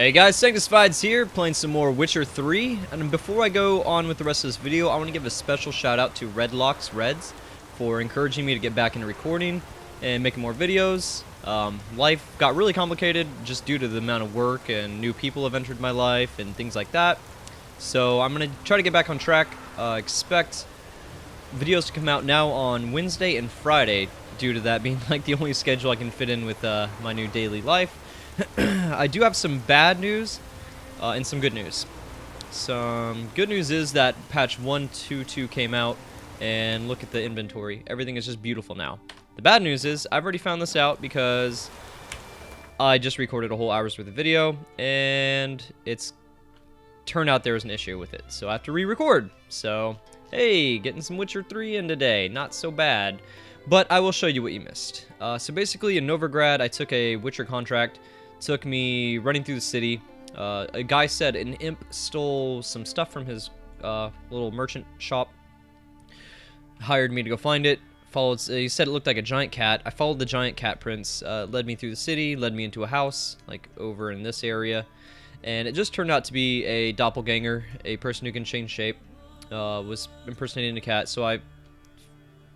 Hey guys, SanctusFides here, playing some more Witcher 3, and before I go on with the rest of this video, I want to give a special shout out to Redlocks Reds for encouraging me to get back into recording and making more videos. Life got really complicated just due to the amount of work and new people have entered my life and things like that. So I'm going to try to get back on track. Expect videos to come out now on Wednesday and Friday, due to that being like the only schedule I can fit in with my new daily life. I do have some bad news and some good news. Some good news is that patch 1.2.2 came out, and look at the inventory. Everything is just beautiful now. The bad news is I've already found this out because I just recorded a whole hour's worth of video, and it's turned out there was an issue with it. So I have to re-record. So, hey, getting some Witcher 3 in today. Not so bad. But I will show you what you missed. So basically in Novigrad, I took a Witcher contract. Took me running through the city. A guy said an imp stole some stuff from his little merchant shop. Hired me to go find it. He said it looked like a giant cat. I followed the giant cat prints. Led me through the city. Led me into a house, like over in this area. And it just turned out to be a doppelganger, a person who can change shape. Was impersonating a cat. So I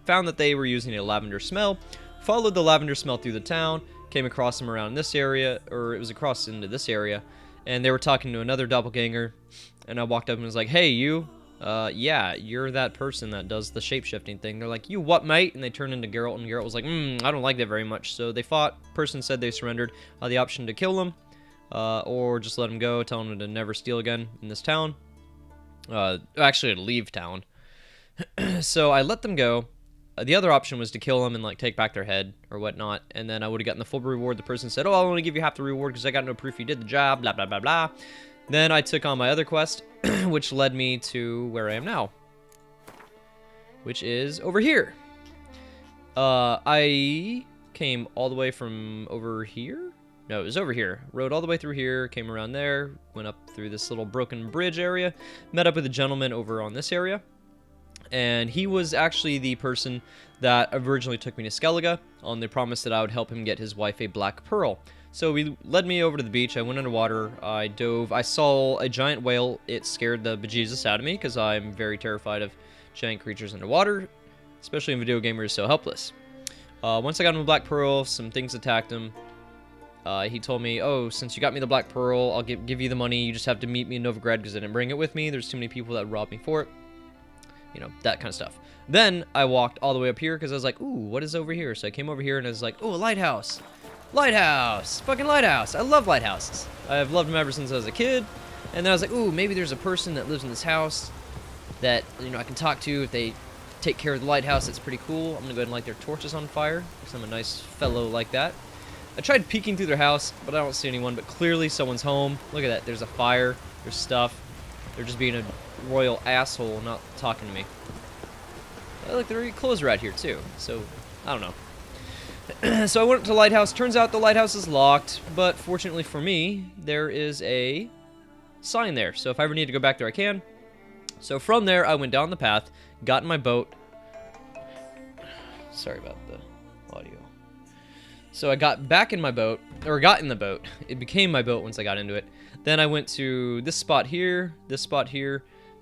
found that they were using a lavender smell. Followed the lavender smell through the town. Came across them around this area, or it was across into this area, and they were talking to another doppelganger, and I walked up and was like, hey, you, yeah, you're that person that does the shape-shifting thing. They're like, you what, mate? And they turned into Geralt, and Geralt was like, I don't like that very much. So they fought. Person said they surrendered. The option to kill them, or just let them go, tell them to never steal again in this town. Actually, to leave town. So I let them go. The other option was to kill them and like take back their head or whatnot, and then I would have gotten the full reward. The person said, oh, I'll only give you half the reward because I got no proof you did the job, blah, blah, blah, blah. Then I took on my other quest, which led me to where I am now, which is over here. I came all the way from over here? No, it was over here. Rode all the way through here, came around there, went up through this little broken bridge area, met up with a gentleman over on this area. And he was actually the person that originally took me to Skellige on the promise that I would help him get his wife a black pearl. So he led me over to the beach. I went underwater. I dove. I saw a giant whale. It scared the bejesus out of me because I'm very terrified of giant creatures underwater, especially in video gamers so helpless. Once I got him a black pearl, some things attacked him. He told me, oh, since you got me the black pearl, I'll give you the money. You just have to meet me in Novigrad because I didn't bring it with me. There's too many people that robbed me for it. You know, that kind of stuff. Then I walked all the way up here because I was like, ooh, what is over here? So I came over here and I was like, ooh, a lighthouse. Lighthouse. Fucking lighthouse. I love lighthouses. I've loved them ever since I was a kid. And then I was like, ooh, maybe there's a person that lives in this house that, you know, I can talk to if they take care of the lighthouse. That's pretty cool. I'm going to go ahead and light their torches on fire because I'm a nice fellow like that. I tried peeking through their house, but I don't see anyone. But clearly someone's home. Look at that. There's a fire. There's stuff. They're just being a royal asshole, not talking to me. Look, their clothes are out here too, so I don't know. So I went up to the lighthouse. Turns out the lighthouse is locked, but fortunately for me, there is a sign there. So if I ever need to go back there, I can. So from there, I went down the path, got in my boat. Sorry about the audio. So I got back in my boat, or got in the boat. It became my boat once I got into it. Then I went to this spot here,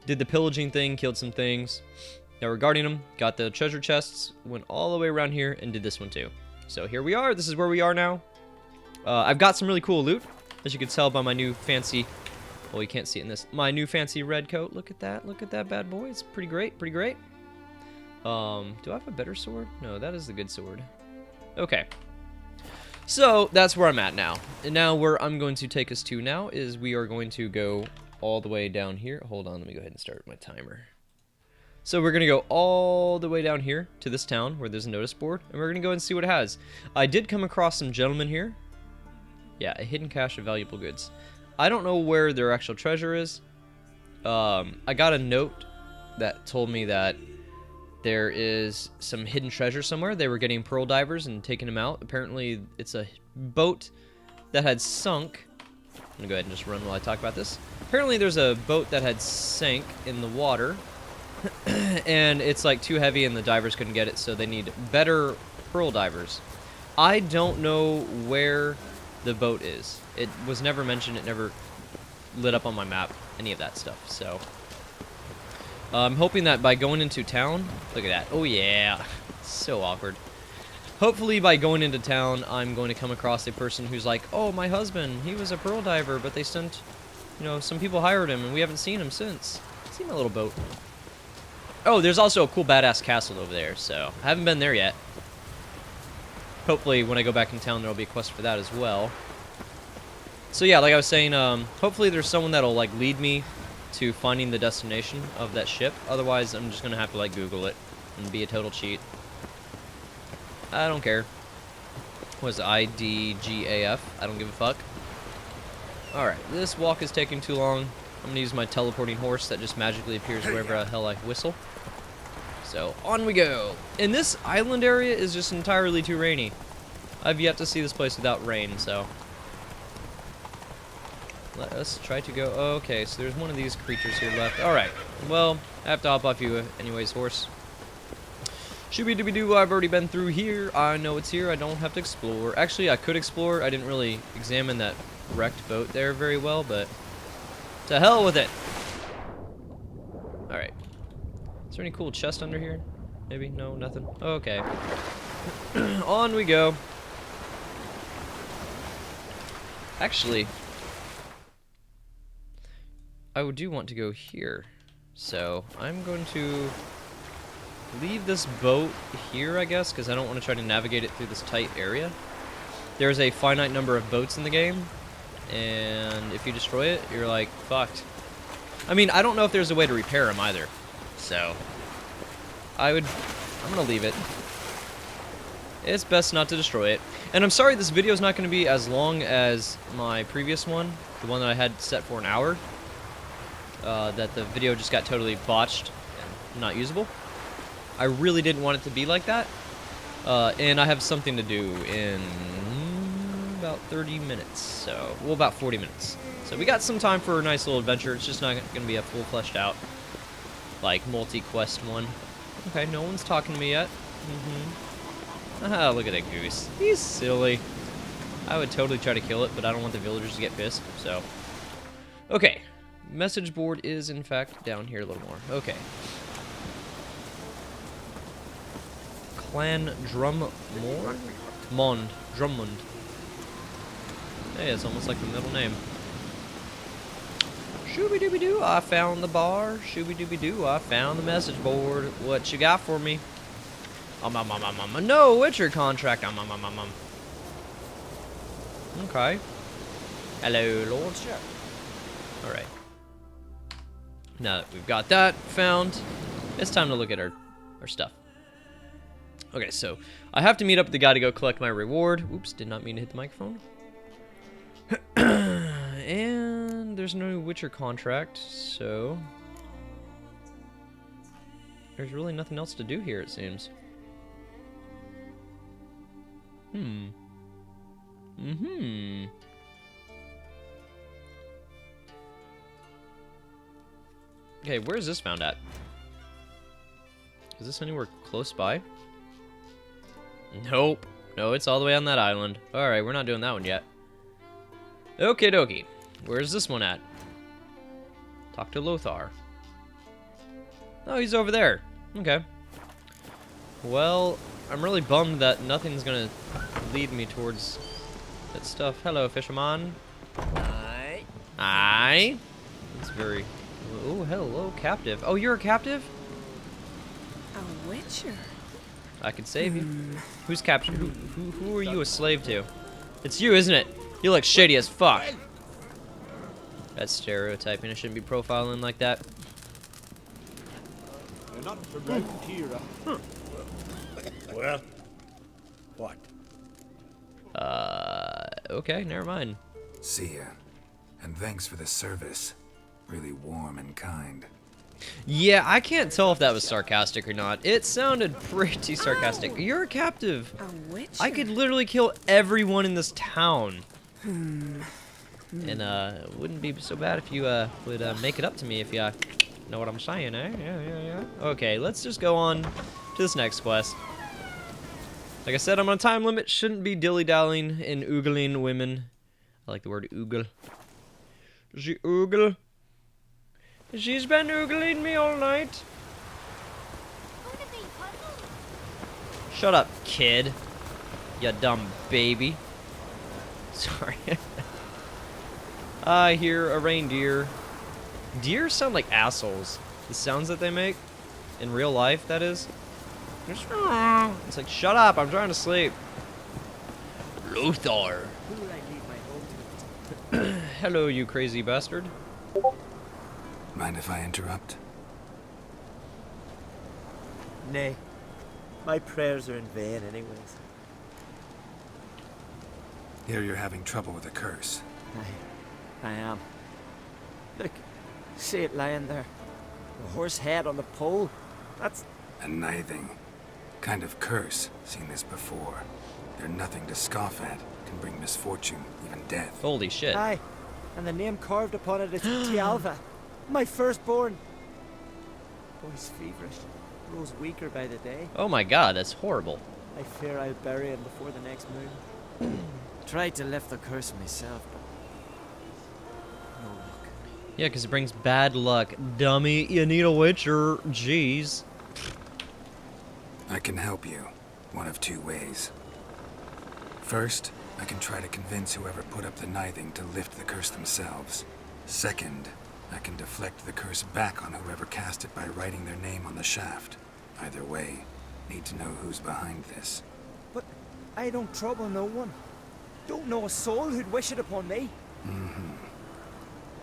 did the pillaging thing, killed some things that were guarding them, got the treasure chests, went all the way around here, and did this one too. So here we are. This is where we are now. I've got some really cool loot, as you can tell by my new fancy, well, you can't see it in this, my new fancy red coat. Look at that bad boy. It's pretty great, pretty great. Do I have a better sword? No, that is the good sword. Okay. So that's where I'm at now. And now where I'm going to take us to now is we are going to go all the way down here. Hold on, let me go ahead and start my timer. So we're going to go all the way down here to this town where there's a notice board, and we're going to go and see what it has. I did come across some gentlemen here. Yeah, a hidden cache of valuable goods. I don't know where their actual treasure is. I got a note that told me that there is some hidden treasure somewhere. They were getting pearl divers and taking them out. Apparently, it's a boat that had sunk. I'm going to go ahead and just run while I talk about this. Apparently, there's a boat that had sank in the water. And it's like too heavy and the divers couldn't get it, so they need better pearl divers. I don't know where the boat is. It was never mentioned. It never lit up on my map, any of that stuff. So I'm hoping that by going into town, look at that. Oh yeah, so awkward. Hopefully by going into town, I'm going to come across a person who's like, oh, my husband, he was a pearl diver, but they sent, you know, some people hired him, and we haven't seen him since. See my little boat. Oh, there's also a cool badass castle over there, so I haven't been there yet. Hopefully when I go back in town, there'll be a quest for that as well. So yeah, like I was saying, hopefully there's someone that'll like lead me to finding the destination of that ship. Otherwise, I'm just gonna have to like Google it and be a total cheat. I don't care. What is it, IDGAF? I don't give a fuck. Alright, this walk is taking too long. I'm gonna use my teleporting horse that just magically appears wherever the hell I whistle. So, on we go. And this island area is just entirely too rainy. I've yet to see this place without rain, so let us try to go. Okay, so there's one of these creatures here left. Alright, well, I have to hop off you anyways, horse. Shooby-dooby-doo, I've already been through here. I know it's here. I don't have to explore. Actually, I could explore. I didn't really examine that wrecked boat there very well, but to hell with it. Alright. Is there any cool chest under here? Maybe? No, nothing. Okay. On we go. Actually, I do want to go here. So, I'm going to leave this boat here, I guess, because I don't want to try to navigate it through this tight area. There's a finite number of boats in the game, and if you destroy it, you're like, fucked. I mean, I don't know if there's a way to repair them either, so I'm gonna leave it. It's best not to destroy it. And I'm sorry this video is not going to be as long as my previous one, the one that I had set for an hour, that the video just got totally botched and not usable. I really didn't want it to be like that, and I have something to do in about 30 minutes, so, well, about 40 minutes. So we got some time for a nice little adventure. It's just not going to be a full fleshed out, like, multi-quest one. Okay, no one's talking to me yet. Ah, look at that goose. He's silly. I would totally try to kill it, but I don't want the villagers to get pissed, so. Okay, message board is, in fact, down here a little more. Okay. Clan Drummond? Drummond. Hey, it's almost like the middle name. Shooby-dooby-doo, I found the bar. Shooby-dooby-doo, I found the message board. What you got for me? No Witcher contract. Okay. Hello, Lord. Sure. Alright. Now that we've got that found, it's time to look at our stuff. Okay, so I have to meet up with the guy to go collect my reward. Oops, did not mean to hit the microphone. And there's no Witcher contract, so there's really nothing else to do here, it seems. Okay, where is this found at? Is this anywhere close by? Nope. No, it's all the way on that island. Alright, we're not doing that one yet. Okie dokie. Where's this one at? Talk to Lothar. Oh, he's over there. Okay. Well, I'm really bummed that nothing's gonna lead me towards that stuff. Hello, fisherman. Aye. Aye. It's very... Oh, hello, captive. Oh, you're a captive? A witcher. I could save you. Who's captured? Who are you a slave to? It's you, isn't it? You look shady as fuck. That's stereotyping. I shouldn't be profiling like that. You're not around here. Well, what? Okay, never mind. See ya. And thanks for the service. Really warm and kind. Yeah, I can't tell if that was sarcastic or not. It sounded pretty sarcastic. You're a captive. A witcher. I could literally kill everyone in this town. And it wouldn't be so bad if you would make it up to me if you know what I'm saying, eh? Yeah. Okay, let's just go on to this next quest. Like I said, I'm on a time limit. Shouldn't be dilly-dallying and oogling women I like the word oogle. She oogle. She's been oogling me all night. Shut up, kid. You dumb baby. Sorry. I hear a reindeer. Deer sound like assholes. The sounds that they make. In real life, that is. It's like, shut up, I'm trying to sleep. Lothar. Who would I leave my home to? Hello, you crazy bastard. Mind if I interrupt? Nay. My prayers are in vain anyways. Here you're having trouble with a curse. I am. Look, see it lying there. The horse head on the pole. That's... A nithing. Kind of curse. Seen this before. They're nothing to scoff at. Can bring misfortune, even death. Holy shit. Aye. And the name carved upon it is Tialva, my firstborn. Boy's feverish. Grows weaker by the day. Oh my god, that's horrible. I fear I'll bury him before the next moon. Tried to lift the curse myself, but no luck. Yeah, because it brings bad luck. Dummy, you need a witcher. Jeez. I can help you. One of two ways. First, I can try to convince whoever put up the nithing to lift the curse themselves. Second, I can deflect the curse back on whoever cast it by writing their name on the shaft. Either way, need to know who's behind this. But I don't trouble no one. Don't know a soul who'd wish it upon me.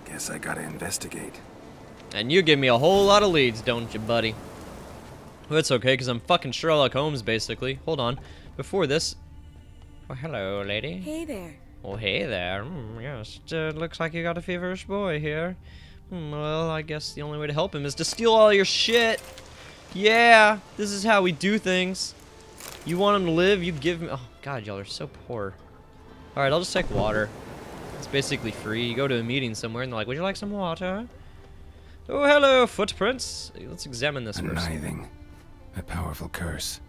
Guess I gotta investigate. And you give me a whole lot of leads, don't you, buddy? Well, it's okay, because I'm fucking Sherlock Holmes, basically. Hold on. Before this... Oh, hello, lady. Hey there. Oh, hey there. Yes, looks like you got a feverish boy here. Well, I guess the only way to help him is to steal all your shit. Yeah, this is how we do things. You want him to live, you give him... Oh, God, y'all are so poor. Alright, I'll just take water. It's basically free. You go to a meeting somewhere and they're like, would you like some water? Oh, hello, footprints. Let's examine this A first. nithing. A powerful curse.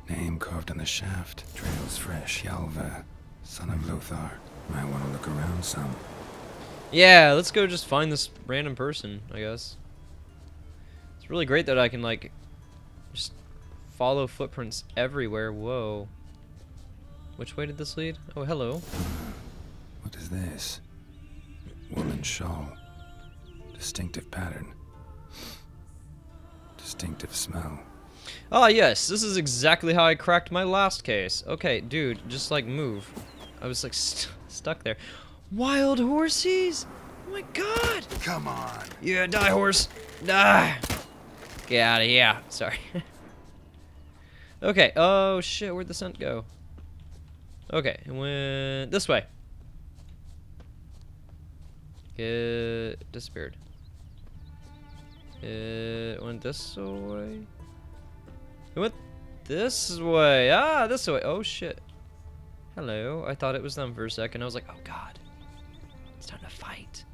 Name carved on the shaft. Trails fresh. Yalva, son of Lothar. Might want to look around some. Yeah, let's go just find this random person, I guess. It's really great that I can, like, just follow footprints everywhere. Whoa. Which way did this lead? Oh, hello. What is this? Woman shawl. Distinctive pattern. Distinctive smell. Ah, yes, this is exactly how I cracked my last case. Okay, dude, just, like, move. I was, like, stuck there. Wild horses! Oh my god! Come on! Yeah, die, horse! Die! Get out of here. Sorry. Okay, oh shit, where'd the scent go? Okay, it went this way. It disappeared. It went this way. It went this way. Ah, this way. Oh shit. Hello. I thought it was them for a second. I was like, oh god. It's time to fight.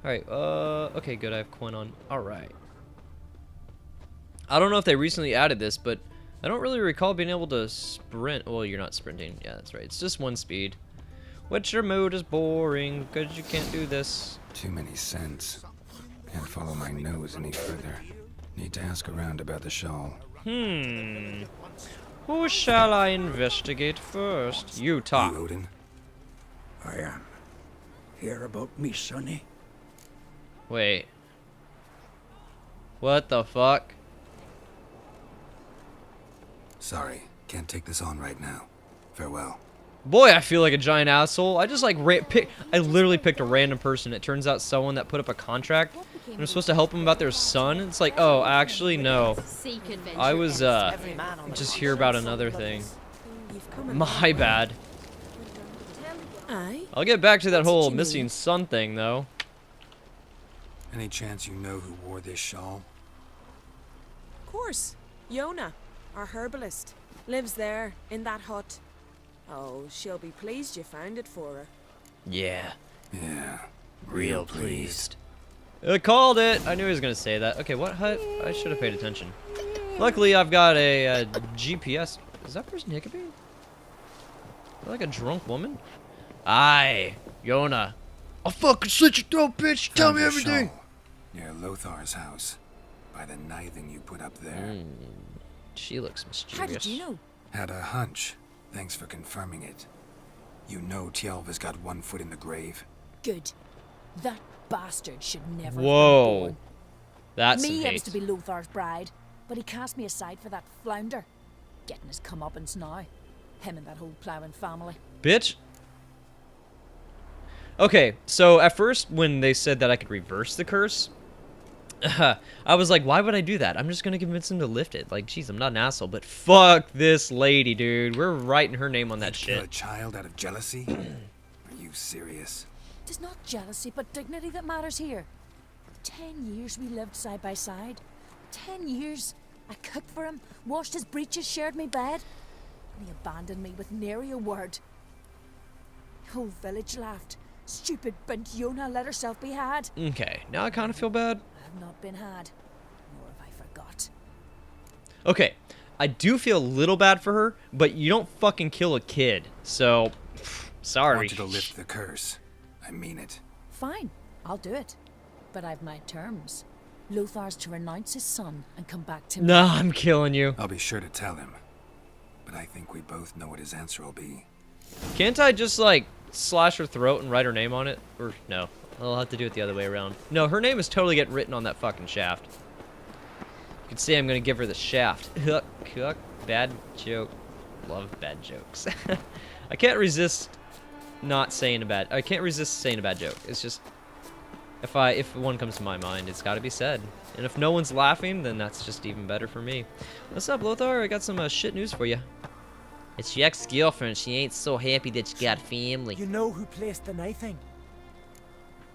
Alright, okay, good. I have Quinn on. Alright. I don't know if they recently added this, but I don't really recall being able to sprint. Well, you're not sprinting. Yeah, that's right. It's just one speed. Witcher mode is boring because you can't do this. Too many scents. Can't follow my nose any further. Need to ask around about the shawl. Who shall I investigate first? You talk. You, Odin? I am. Hear about me, sonny? Wait. What the fuck? Sorry, can't take this on right now. Farewell. Boy, I feel like a giant asshole. I just like I literally picked a random person. It turns out someone that put up a contract and I'm supposed to help them about their son. It's like, oh, actually no. I was just hear about another thing. My bad. Aye. I'll get back to that whole missing son thing though. Any chance you know who wore this shawl? Of course. Yona, our herbalist, lives there in that hut. Oh, she'll be pleased you found it for her. Yeah. Yeah. Real pleased. I called it! I knew he was gonna say that. Okay, what hut? I should have paid attention. Luckily, I've got a GPS. Is that person hiccuping? Like a drunk woman? Aye. Yona. I'll fucking slit your throat, bitch. Tell Found me your everything. shawl near Lothar's house, by the nithing you put up there. She looks mischievous. How did you know? Had a hunch. Thanks for confirming it. You know Tjelva's got one foot in the grave. Good. That bastard should never Whoa. have been born. That's some Me, I was hate. to be Lothar's bride, but he cast me aside for that flounder. Getting his comeuppance now. Him and that whole ploughing family. Bitch. Okay, so at first when they said that I could reverse the curse, I was like, why would I do that? I'm just gonna convince him to lift it. Like, jeez, I'm not an asshole, but fuck this lady, dude. We're writing her name on that Kill a shit. child out of jealousy? Are you serious? It is not jealousy, but dignity that matters here. 10 years we lived side by side. 10 years. I cooked for him, washed his breeches, shared my bed. And he abandoned me with nary a word. The whole village laughed. Stupid bint Yona let herself be had. Okay, now I kind of feel bad. I have not been had, nor have I forgot. Okay, I do feel a little bad for her, but you don't fucking kill a kid, so I sorry. want you to lift the curse. I mean it. Fine, I'll do it. But I've my terms. Lothar's to renounce his son and come back to me. Nah, I'm killing you. I'll be sure to tell him. But I think we both know what his answer will be. Can't I just like slash her throat and write her name on it? Or no, I'll have to do it the other way around. No, her name is totally getting written on that fucking shaft. You can see I'm gonna give her the shaft. Hook, hook, bad joke. Love bad jokes. I can't resist not saying a bad. I can't resist saying a bad joke. It's just if one comes to my mind, it's got to be said. And if no one's laughing, then that's just even better for me. What's up, Lothar? I got some shit news for you. It's your ex-girlfriend. She ain't so happy that you got family. You know who placed the knifing?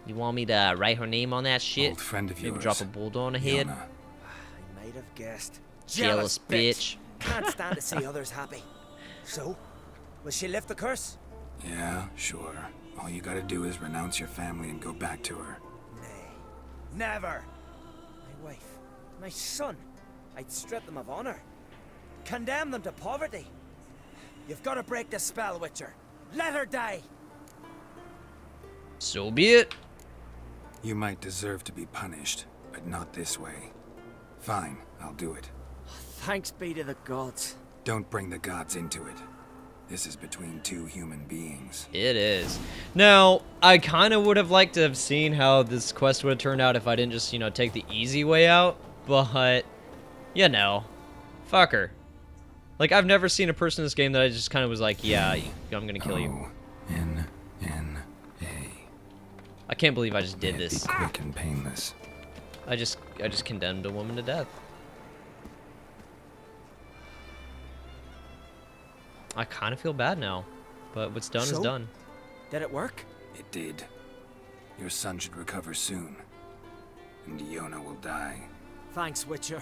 You want me to write her name on that shit? Old friend of Maybe yours. drop a bulldog on her head? Yona. I might have guessed. Jealous bitch. Can't stand to see others happy. So, will she lift the curse? Yeah, sure. All you gotta do is renounce your family and go back to her. Nay, never. My wife, my son. I'd strip them of honor. Condemn them to poverty. You've got to break the spell, Witcher. Let her die. So be it. You might deserve to be punished, but not this way. Fine, I'll do it. Thanks be to the gods. Don't bring the gods into it. This is between two human beings. It is. Now, I kind of would have liked to have seen how this quest would have turned out if I didn't just, take the easy way out. But, fuck her. Like, I've never seen a person in this game that I just kind of was like, yeah, I'm gonna kill you. O-N-N-A. I can't believe I just did May it this. be quick and painless. I just condemned a woman to death. I kind of feel bad now, but what's done is So? done. Did it work? It did. Your son should recover soon. And Yona will die. Thanks, Witcher.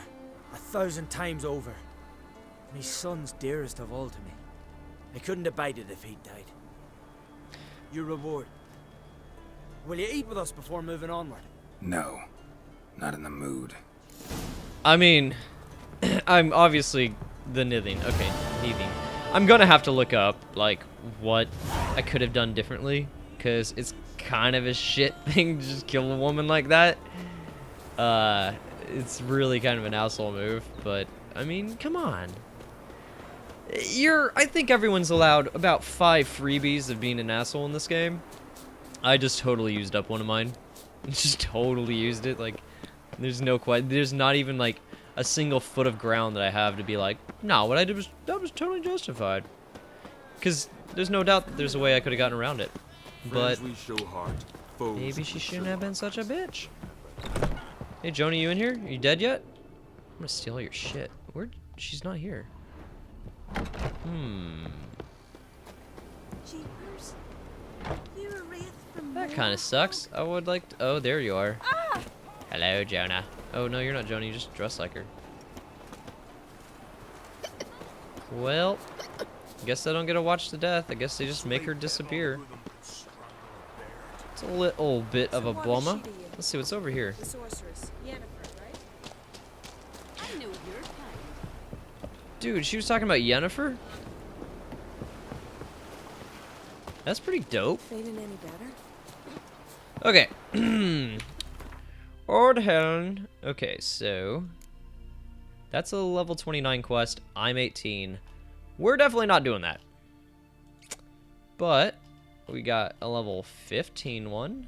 1,000 times over. My son's dearest of all to me. I couldn't abide it if he'd died. Your reward. Will you eat with us before moving onward? No. Not in the mood. I mean, I'm obviously the nithing. Okay, nithing. I'm gonna have to look up, like, what I could have done differently, because it's kind of a shit thing to just kill a woman like that. It's really kind of an asshole move, but, I mean, come on. I think everyone's allowed about 5 freebies of being an asshole in this game. I just totally used up one of mine. Just totally used it, like, there's not even, like, a single foot of ground that I have to be like, no, what I did was totally justified. Because there's no doubt that there's a way I could have gotten around it. But maybe she shouldn't have been such a bitch. Hey, Joni, you in here? Are you dead yet? I'm gonna steal all your shit. She's not here. Jeepers. You're a wraith from That kind of sucks. I would like to... Oh, there you are. Ah! Hello, Jonah. Oh, no, you're not Jonah. You just dress like her. Well, guess I don't get to watch the death. I guess they just make her disappear. It's a little bit of a So what is bummer. she to you? Let's see what's over here. The sorceress, Yennefer, right? I know your kind. Dude, she was talking about Yennefer? That's pretty dope. Feeling any better? Okay. Ordhelm. Okay, so that's a level 29 quest. I'm 18. We're definitely not doing that. But we got a level 15 one.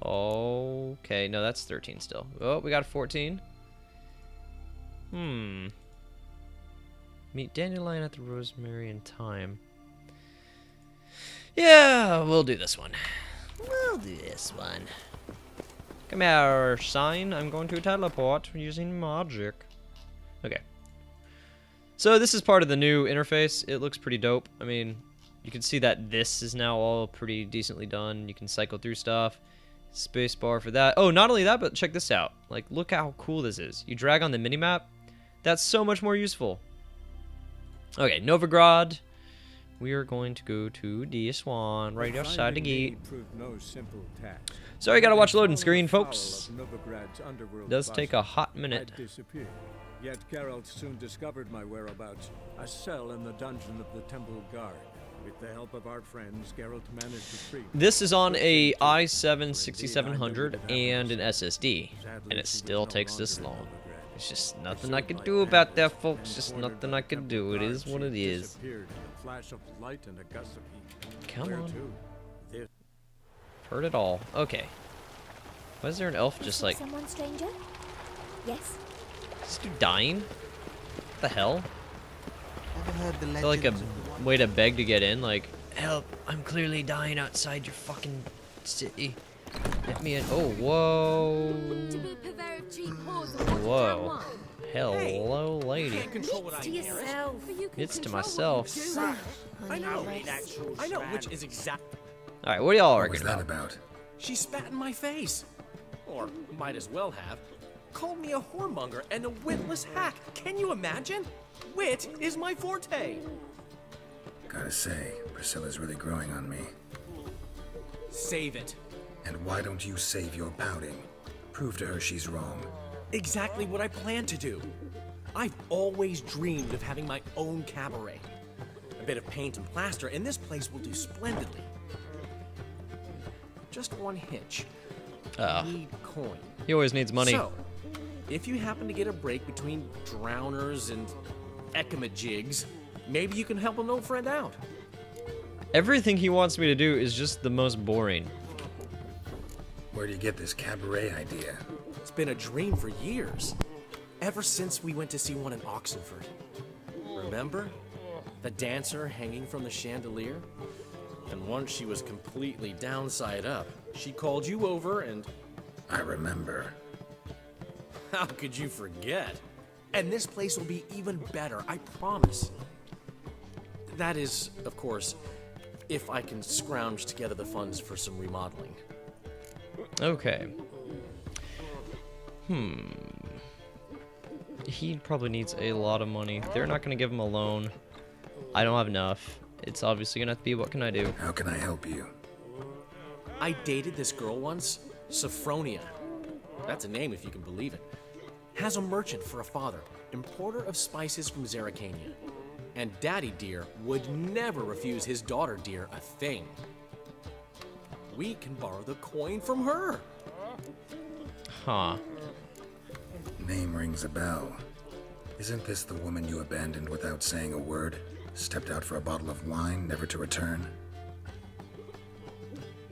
Okay, no, that's 13 still. Oh, we got a 14. Meet Dandelion at the Rosemary and Thyme. Yeah, we'll do this one. We'll do this one. Come here, sign. I'm going to teleport using magic. Okay. So this is part of the new interface. It looks pretty dope. I mean, you can see that this is now all pretty decently done. You can cycle through stuff. Space bar for that. Oh, not only that, but check this out. Like, look how cool this is. You drag on the minimap. That's so much more useful. Okay, Novigrad. We are going to go to this one right outside the gate. Sorry, gotta watch loading screen, folks. Does take a hot minute. Yet Geralt soon discovered my whereabouts, a cell in the dungeon of the Temple Guard. With the help of our friends, Geralt managed to free. This is on a i7 6700 and an SSD, and it still takes this long. It's just nothing I can do about that, folks. Just nothing I can do. It is what it is. Come on. Heard it all. Okay. Why is there an elf just like... Someone, stranger? Yes. Is this dude dying? What the hell? Is that like a way to beg to get in? Like, help, I'm clearly dying outside your fucking city. Let me in. Oh, whoa. Whoa. Hello, lady. To yourself. It's to myself. I know which is exact. Alright, what do y'all What was reckon that about? about? She spat in my face. Or might as well have. Called me a whoremonger and a witless hack. Can you imagine? Wit is my forte. Gotta say, Priscilla's really growing on me. Save it. And why don't you save your pouting? Prove to her she's wrong. Exactly what I plan to do. I've always dreamed of having my own cabaret. A bit of paint and plaster, and this place will do splendidly. Just one hitch. Need coin. He always needs money. So, if you happen to get a break between drowners and ekamajigs, maybe you can help an old friend out. Everything he wants me to do is just the most boring. Where do you get this cabaret idea? It's been a dream for years. Ever since we went to see one in Oxenford. Remember? The dancer hanging from the chandelier? And once she was completely downside up, she called you over and... I remember. How could you forget? And this place will be even better, I promise. That is, of course, if I can scrounge together the funds for some remodeling. Okay. He probably needs a lot of money. They're not going to give him a loan. I don't have enough. It's obviously going to have to be, what can I do? How can I help you? I dated this girl once, Sophronia. That's a name if you can believe it. Has a merchant for a father, importer of spices from Zerrikania. And Daddy Dear would never refuse his daughter Dear a thing. We can borrow the coin from her. Huh. Name rings a bell. Isn't this the woman you abandoned without saying a word? Stepped out for a bottle of wine, never to return?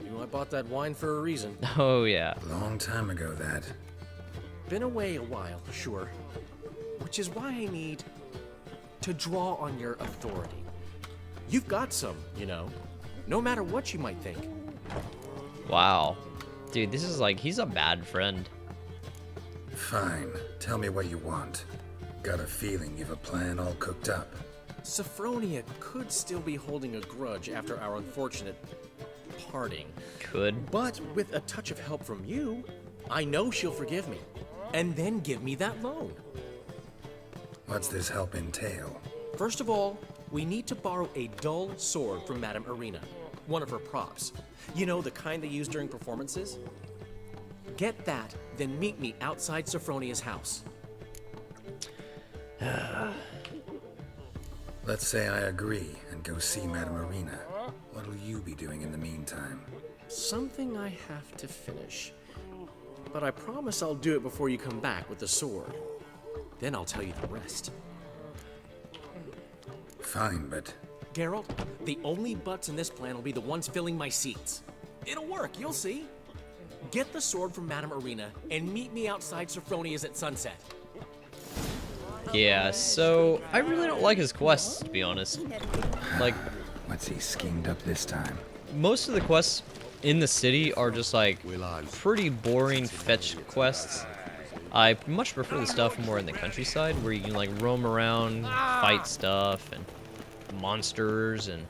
You know, I bought that wine for a reason. Oh, yeah. Long time ago, that. Been away a while, sure. Which is why I need to draw on your authority. You've got some, you know, no matter what you might think. Wow. Dude, this is like, he's a bad friend. Fine. Tell me what you want. Got a feeling you've a plan all cooked up. Sophronia could still be holding a grudge after our unfortunate parting. Could. But with a touch of help from you, I know she'll forgive me. And then give me that loan. What's this help entail? First of all, we need to borrow a dull sword from Madame Irina, one of her props. You know, the kind they use during performances? Get that, then meet me outside Sophronia's house. Let's say I agree and go see Madame Irina. What'll you be doing in the meantime? something I have to finish. But I promise I'll do it before you come back with the sword. Then I'll tell you the rest. Fine, but Geralt, the only butts in this plan will be the ones filling my seats. It'll work, you'll see. Get the sword from Madame Arena and meet me outside Sophronia's at sunset. Yeah, so I really don't like his quests, to be honest. Like, what's he schemed up this time? most of the quests in the city are just like pretty boring fetch quests. I much prefer the stuff more in the countryside where you can like roam around, fight stuff and monsters and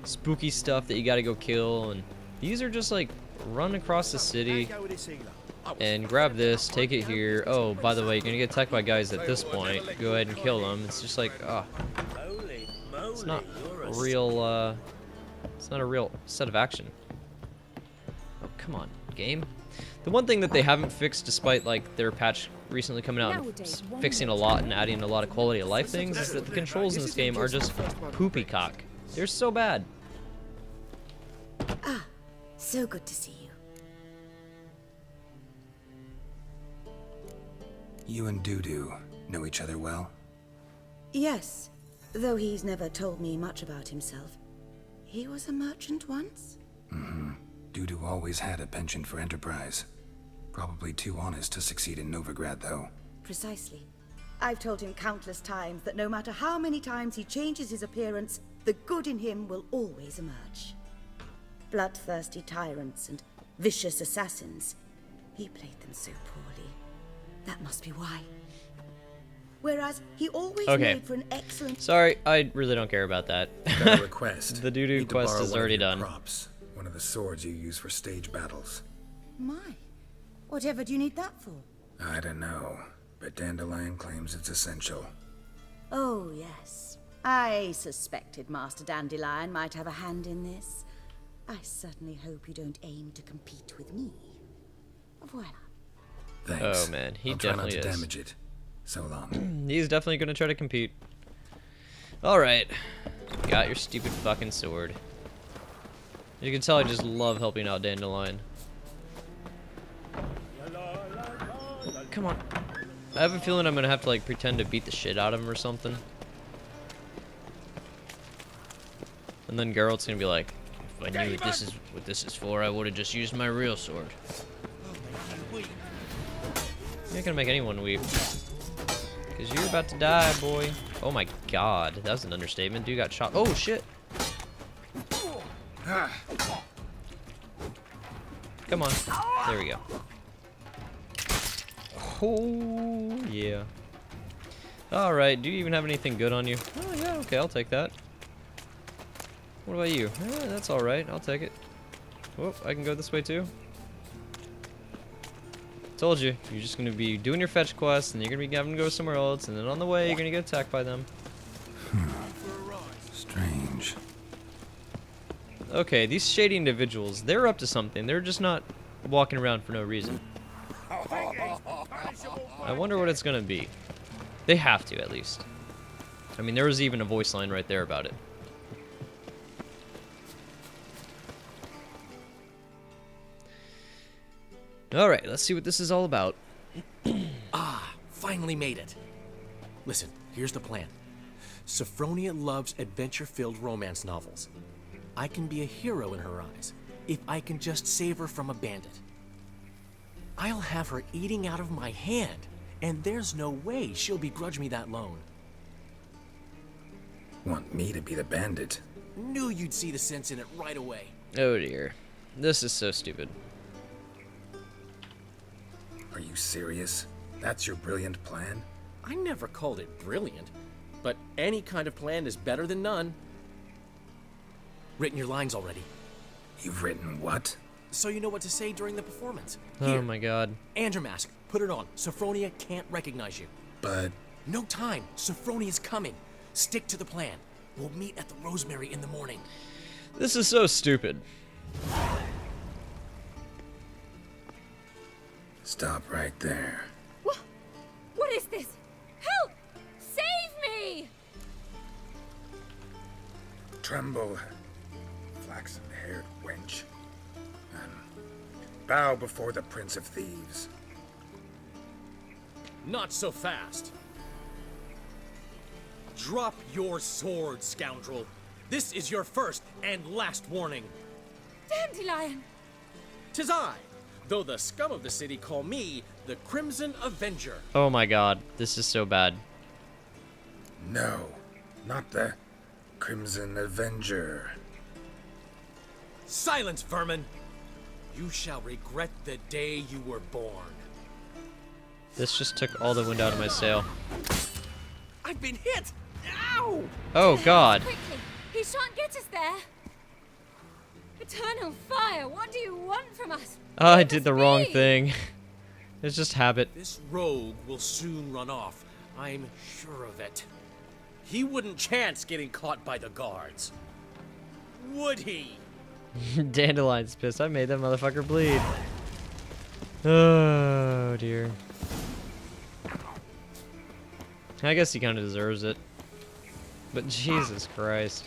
spooky stuff that you gotta go kill, and these are just like run across the city and grab this, take it here. Oh, by the way, you're gonna get attacked by guys at this point. Go ahead and kill them. It's just like, it's not a real, it's not a real set of action. Oh, come on, game. The one thing that they haven't fixed, despite like their patch recently coming out and fixing a lot and adding a lot of quality of life things, is that the controls in this game are just poopy cock. They're so bad. Ah, so good to see you. You and Dudu know each other well? Yes, though he's never told me much about himself. He was a merchant once? Mm-hmm. Dudu always had a penchant for enterprise. Probably too honest to succeed in Novigrad, though. Precisely. I've told him countless times that no matter how many times he changes his appearance, the good in him will always emerge. Bloodthirsty tyrants and vicious assassins. He played them so poorly. That must be why. Whereas he always made for an excellent... Sorry, I really don't care about that. Got a request. The Dudu quest is already done. Props. One of the swords you use for stage battles. My. Whatever do you need that for? I don't know, but Dandelion claims it's essential. Oh, yes. I suspected Master Dandelion might have a hand in this. I certainly hope you don't aim to compete with me. Voila. Thanks. Oh man, he I'll try definitely not to is. damage it. So long. He's definitely gonna try to compete. Alright. Got your stupid fucking sword. You can tell I just love helping out Dandelion. Come on. I have a feeling I'm gonna have to like pretend to beat the shit out of him or something. And then Geralt's gonna be like, if I knew this is what this is for, I would have just used my real sword. You're not gonna make anyone weep. Because you're about to die, boy. Oh my god, that was an understatement. Dude got shot. Oh shit. Come on. There we go. Oh, yeah. Alright, do you even have anything good on you? Oh, yeah, okay, I'll take that. What about you? That's alright, I'll take it. Oh, I can go this way too. Told you, you're just gonna be doing your fetch quest, and you're gonna be having to go somewhere else, and then on the way, you're gonna get attacked by them. Strange. Okay, these shady individuals, they're up to something. They're just not walking around for no reason. I wonder what it's gonna be. They have to, at least. I mean, there was even a voice line right there about it. Alright, let's see what this is all about. Finally made it. Listen, here's the plan. Sophronia loves adventure-filled romance novels. I can be a hero in her eyes if I can just save her from a bandit. I'll have her eating out of my hand, and there's no way she'll begrudge me that loan. Want me to be the bandit? Knew you'd see the sense in it right away. Oh dear. This is so stupid. Are you serious? That's your brilliant plan? I never called it brilliant, but any kind of plan is better than none. Written your lines already. You've written what? So you know what to say during the performance. Oh my god. And your mask. Put it on. Sophronia can't recognize you. But... No time. Sophronia's coming. Stick to the plan. We'll meet at the Rosemary in the morning. This is so stupid. Stop right there. What is this? Help! Save me! Tremble, flaxen-haired wench. bow before the Prince of Thieves. Not so fast. Drop your sword, scoundrel. This is your first and last warning. Dandelion! 'Tis I, though the scum of the city call me the Crimson Avenger. Oh my god, this is so bad. No, not the Crimson Avenger. Silence, vermin! You shall regret the day you were born. This just took all the wind out of my sail. I've been hit! Ow! Oh god. Quickly! He shan't get us there! Eternal fire, what do you want from us? Oh, I did the wrong thing. It's just habit. This rogue will soon run off. I'm sure of it. He wouldn't chance getting caught by the guards. Would he? Dandelion's pissed. I made that motherfucker bleed. Oh dear. I guess he kind of deserves it. But Jesus Christ.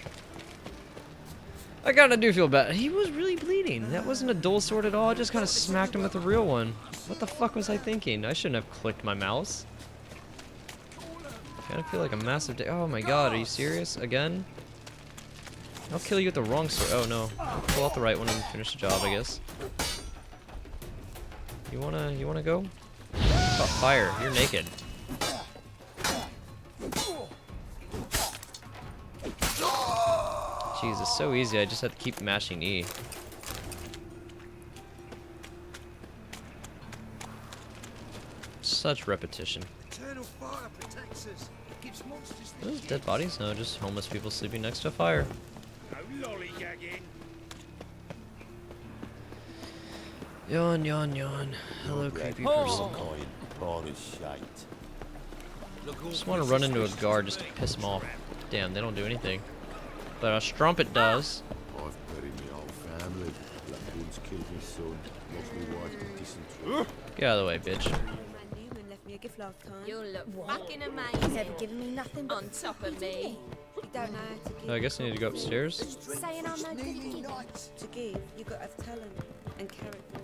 I kind of do feel bad. He was really bleeding. That wasn't a dull sword at all. I just kind of smacked him with a real one. What the fuck was I thinking? I shouldn't have clicked my mouse. I kind of feel like a massive oh my god, are you serious? Again? I'll kill you with the wrong sword. Oh no. Pull out the right one and finish the job, I guess. You wanna go? Oh, fire. You're naked. Jeez, it's so easy. I just have to keep mashing E. Such repetition. Those dead bodies? No, just homeless people sleeping next to a fire. Yawn, yawn, yawn. Hello, creepy person. Just want to run into a guard just to piss them off. Damn, they don't do anything. But a strumpet does. Get out of the way, bitch. You look fucking amazing. Never given me nothing but On top of me. You don't know how to give. I guess I need to go upstairs. Saying I'm no good to give. You got to have talent and character.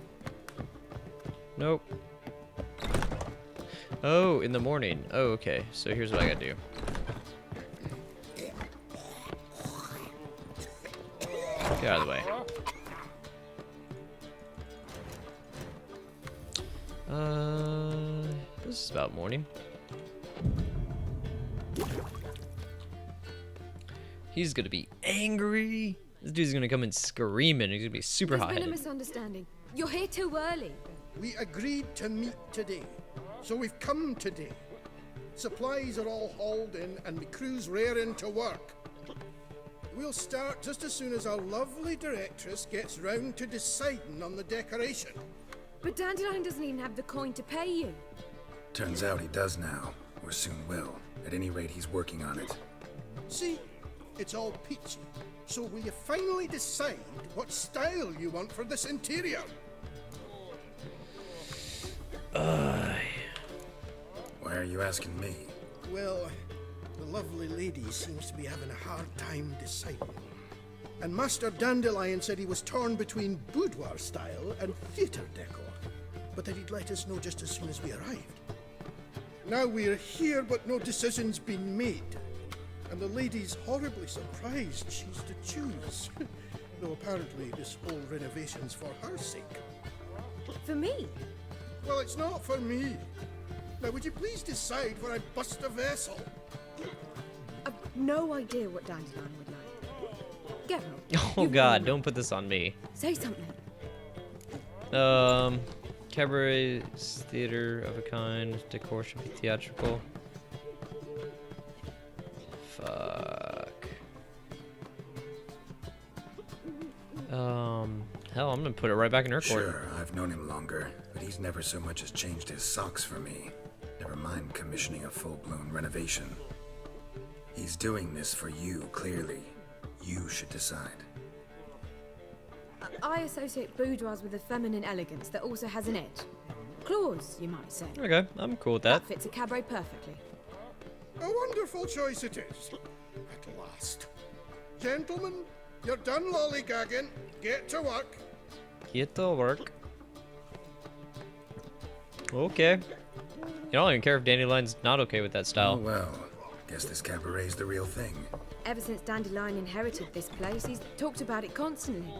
Nope. Oh, in the morning. Oh, okay. So here's what I gotta do. Get out of the way. This is about morning. He's gonna be angry. This dude's gonna come in screaming. He's gonna be super hot There's been a headed. misunderstanding. You're here too early. We agreed to meet today, so we've come today. Supplies are all hauled in and the crew's raring to work. We'll start just as soon as our lovely directress gets round to deciding on the decoration. But Dandelion doesn't even have the coin to pay you. Turns out he does now, or soon will. At any rate, he's working on it. See, it's all peachy. So will you finally decide what style you want for this interior? Why are you asking me? Well, the lovely lady seems to be having a hard time deciding. And Master Dandelion said he was torn between boudoir style and theatre decor, but that he'd let us know just as soon as we arrived. Now we're here, but no decision's been made. And the lady's horribly surprised she's to choose. Though apparently this whole renovation's for her sake. For me? Well, it's not for me. Now, would you please decide where I bust a vessel? I've no idea what Dandelion would like. Get on. Oh god, don't put this on me. Say something. Cabaret is theater of a kind. Decor should be theatrical. Fuck. Hell, I'm gonna put it right back in her court. Sure, I've known him longer, but he's never so much as changed his socks for me. Never mind commissioning a full-blown renovation. He's doing this for you, clearly. You should decide. I associate boudoirs with a feminine elegance that also has an edge. Claws, you might say. Okay, I'm cool with that. That fits a cabaret perfectly. A wonderful choice it is. At last. Gentlemen, you're done lollygagging. Get to work. Get to work. Okay. You don't even care if Dandelion's not okay with that Oh style. well, guess this cabaret's the real thing. Ever since Dandelion inherited this place, he's talked about it constantly.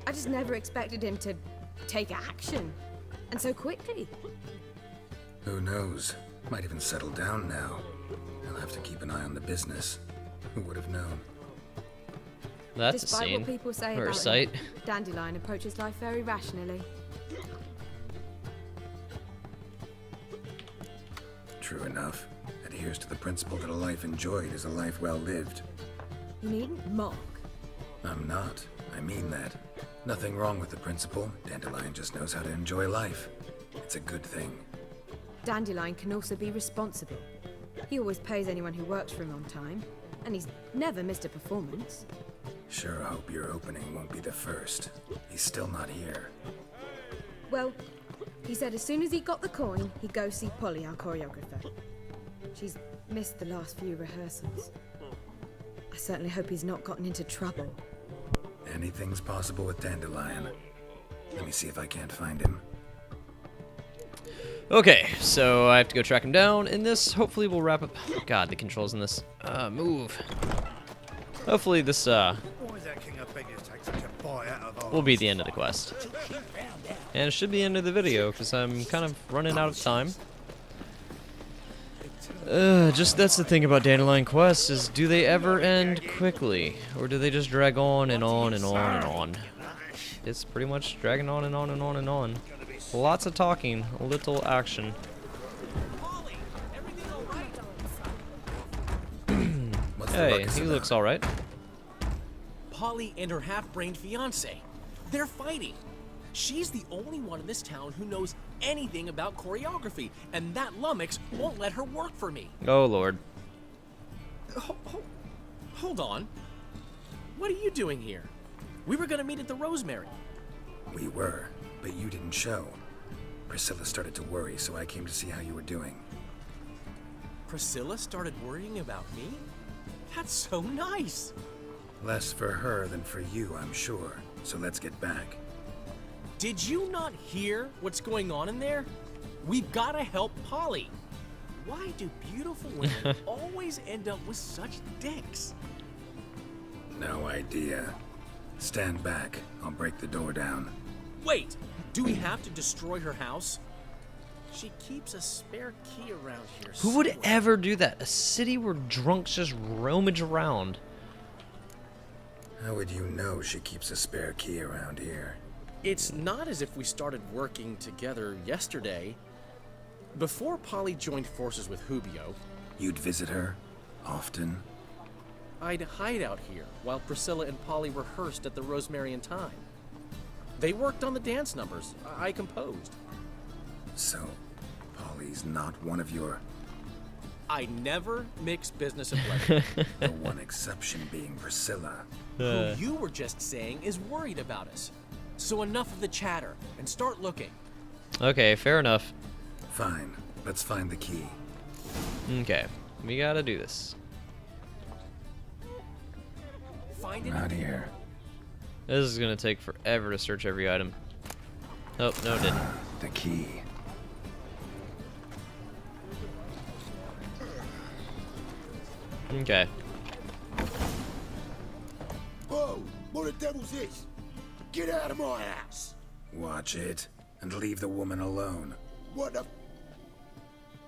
I just never expected him to take action. And so quickly. Who knows? Might even settle down now. I'll have to keep an eye on the business. Who would have known? That's Despite a scene. what people say Or a about sight. him, Dandelion approaches life very rationally. True enough. Adheres to the principle that a life enjoyed is a life well lived. You needn't mock. I'm not. I mean that. Nothing wrong with the principle. Dandelion just knows how to enjoy life. It's a good thing. Dandelion can also be responsible. He always pays anyone who works for him on time, and he's never missed a performance. Sure hope your opening won't be the first. He's still not here. Well, he said as soon as he got the coin, he'd go see Polly, our choreographer. She's missed the last few rehearsals. I certainly hope he's not gotten into trouble. Anything's possible with Dandelion. Let me see if I can't find him. Okay, so I have to go track him down, and this hopefully will wrap up. God, the controls in this. Move. Hopefully this will be the end of the quest. And it should be the end of the video, because I'm kind of running out of time. Just that's the thing about Dandelion quests, is do they ever end quickly? Or do they just drag on and on and on and on? It's pretty much dragging on and on and on and on. Lots of talking, little action. Hey, he looks alright. Polly and her half-brained fiance. They're fighting. She's the only one in this town who knows anything about choreography, and that lummox won't let her work for me. Oh, Lord. Hold on. What are you doing here? We were gonna meet at the Rosemary. We were, but you didn't show. Priscilla started to worry, so I came to see how you were doing. Priscilla started worrying about me? That's so nice. Less for her than for you, I'm sure. So let's get back. Did you not hear what's going on in there? We've gotta help Polly. Why do beautiful women always end up with such dicks? No idea. Stand back. I'll break the door down. Wait, do we have to destroy her house? She keeps a spare key around here. Who would ever do that? A city where drunks just roamage around. How would you know she keeps a spare key around here? It's not as if we started working together yesterday. Before Polly joined forces with Hubio, You'd visit her? Often? I'd hide out here while Priscilla and Polly rehearsed at the Rosemary in Time. They worked on the dance numbers. I composed. So, Polly's not one of your... I never mix business and pleasure. The one exception being Priscilla. Who you were just saying is worried about us. So enough of the chatter and start looking. Okay, fair enough. Fine. Let's find the key. Okay, we gotta do this. Find it. Not here. This is gonna take forever to search every item. Oh, no, it didn't. The key. Okay. Whoa! What the devil's this? Get out of my house! Watch it, and leave the woman alone. What the...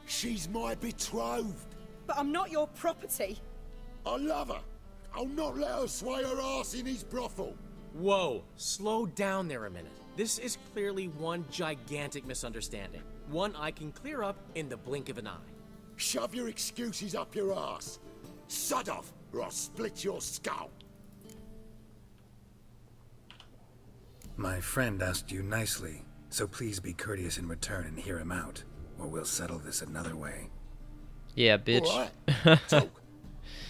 She's my betrothed. But I'm not your property. I love her. I'll not let her sway her ass in his brothel. Whoa, slow down there a minute. This is clearly one gigantic misunderstanding. One I can clear up in the blink of an eye. Shove your excuses up your ass. Sod off, or I'll split your skull. My friend asked you nicely, so please be courteous in return and hear him out, or we'll settle this another way. Yeah, bitch. All right. Talk.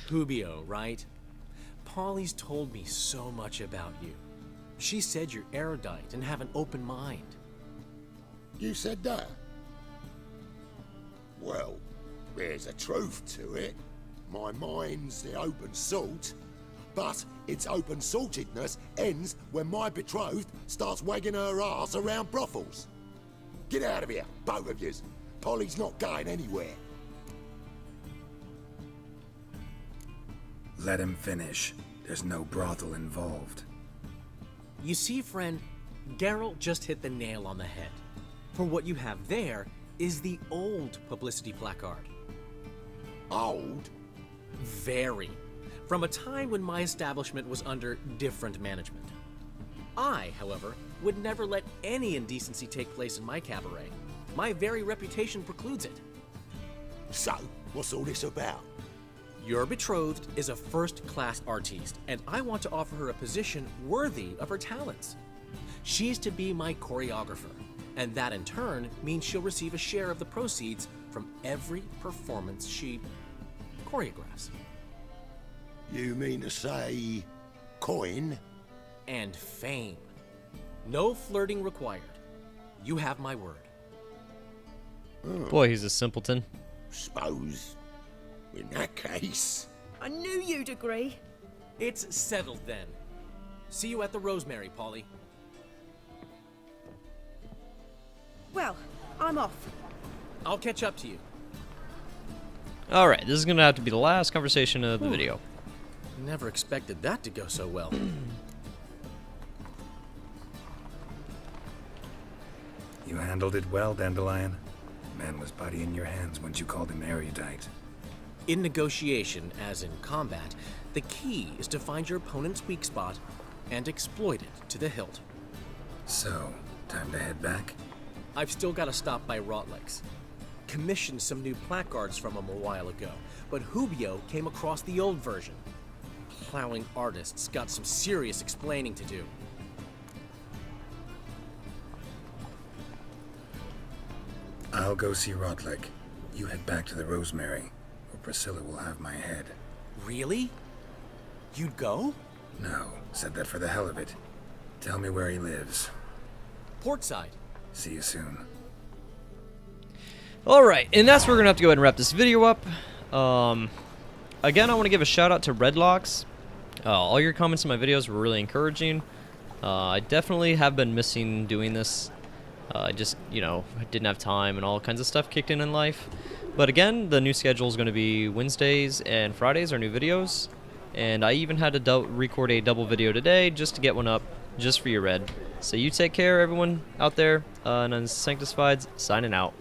Hubio, right? Polly's told me so much about you. She said you're erudite and have an open mind. You said that? Well, there's a truth to it. My mind's the open salt, but its open saltedness ends when my betrothed starts wagging her ass around brothels. Get out of here, both of yous. Polly's not going anywhere. Let him finish. There's no brothel involved. You see, friend, Geralt just hit the nail on the head. For what you have there is the old publicity placard. Old? Very. From a time when my establishment was under different management. I, however, would never let any indecency take place in my cabaret. My very reputation precludes it. So, what's all this about? Your betrothed is a first-class artiste, and I want to offer her a position worthy of her talents. She's to be my choreographer, and that in turn means she'll receive a share of the proceeds from every performance she choreographs. You mean to say coin? And fame. No flirting required. You have my word. Boy, he's a simpleton. Suppose. In that case... I knew you'd agree. It's settled then. See you at the Rosemary, Polly. Well, I'm off. I'll catch up to you. Alright, this is going to have to be the last conversation of the video. Never expected that to go so well. You handled it well, Dandelion. Man was body in your hands once you called him erudite. In negotiation, as in combat, the key is to find your opponent's weak spot and exploit it to the hilt. So, time to head back? I've still got to stop by Rotlex. Commissioned some new placards from him a while ago, but Hubio came across the old version. Plowing artists got some serious explaining to do. I'll go see Rotlick. You head back to the Rosemary, or Priscilla will have my head. Really? You'd go? No, said that for the hell of it. Tell me where he lives. Portside. See you soon. Alright, and that's where we're going to have to go ahead and wrap this video up. Again, I want to give a shout out to Redlocks. All your comments in my videos were really encouraging. I definitely have been missing doing this. I just, you know, didn't have time and all kinds of stuff kicked in life. But again, the new schedule is going to be Wednesdays and Fridays are new videos. And I even had to record a double video today just to get one up just for you, Red. So you take care, everyone out there. And then SanctusFides signing out.